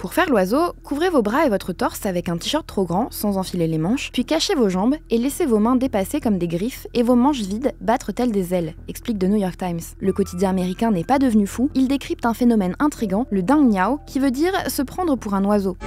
Pour faire l'oiseau, couvrez vos bras et votre torse avec un t-shirt trop grand, sans enfiler les manches, puis cachez vos jambes et laissez vos mains dépasser comme des griffes et vos manches vides battre telles des ailes, explique The New York Times. Le quotidien américain n'est pas devenu fou, il décrypte un phénomène intrigant, le ding miao, qui veut dire se prendre pour un oiseau.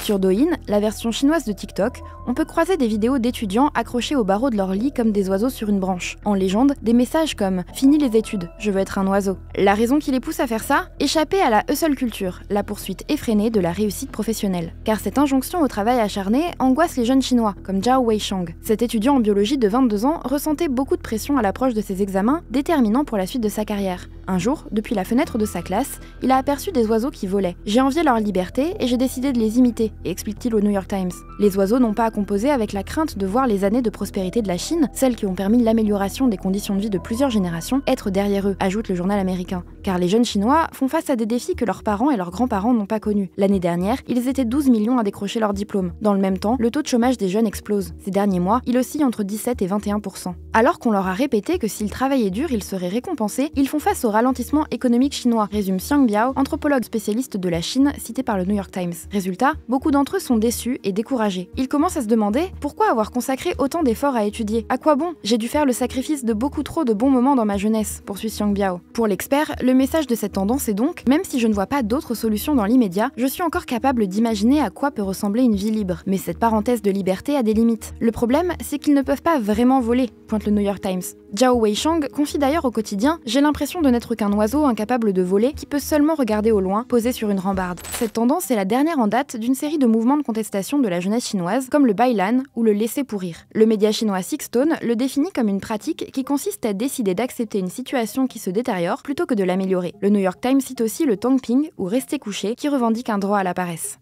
Sur Douyin, la version chinoise de TikTok, on peut croiser des vidéos d'étudiants accrochés au barreau de leur lit comme des oiseaux sur une branche. En légende, des messages comme « Fini les études, je veux être un oiseau ». La raison qui les pousse à faire ça ? Échapper à la hustle culture, la poursuite effrénée de la réussite professionnelle. Car cette injonction au travail acharné angoisse les jeunes chinois, comme Zhao Weishang. Cet étudiant en biologie de 22 ans ressentait beaucoup de pression à l'approche de ses examens, déterminants pour la suite de sa carrière. Un jour, depuis la fenêtre de sa classe, il a aperçu des oiseaux qui volaient. « J'ai envié leur liberté et j'ai décidé de les imiter », explique-t-il au New York Times. Les oiseaux n'ont pas à composer avec la crainte de voir les années de prospérité de la Chine, celles qui ont permis l'amélioration des conditions de vie de plusieurs générations, être derrière eux, ajoute le journal américain. Car les jeunes Chinois font face à des défis que leurs parents et leurs grands-parents n'ont pas connus. L'année dernière, ils étaient 12 millions à décrocher leur diplôme. Dans le même temps, le taux de chômage des jeunes explose. Ces derniers mois, il oscille entre 17 et 21%. Alors qu'on leur a répété que s'ils travaillaient dur, ils seraient récompensés, ils font face au ralentissement économique chinois, résume Xiang Biao, anthropologue spécialiste de la Chine, cité par le New York Times. Résultat, beaucoup d'entre eux sont déçus et découragés. Ils commencent à se demander pourquoi avoir consacré autant d'efforts à étudier. À quoi bon ? J'ai dû faire le sacrifice de beaucoup trop de bons moments dans ma jeunesse, poursuit Xiang Biao. Pour l'expert, le message de cette tendance est donc, même si je ne vois pas d'autres solutions dans l'immédiat, je suis encore capable d'imaginer à quoi peut ressembler une vie libre. Mais cette parenthèse de liberté a des limites. Le problème, c'est qu'ils ne peuvent pas vraiment voler, pointe le New York Times. Zhao Weishang confie d'ailleurs au quotidien « J'ai l'impression de n'être qu'un oiseau incapable de voler qui peut seulement regarder au loin, posé sur une rambarde ». Cette tendance est la dernière en date d'une série de mouvements de contestation de la jeunesse chinoise comme le bailan ou le laisser pourrir. Le média chinois Sixtone le définit comme une pratique qui consiste à décider d'accepter une situation qui se détériore plutôt que de l'améliorer. Le New York Times cite aussi le tongping ou rester couché qui revendique un droit à la paresse.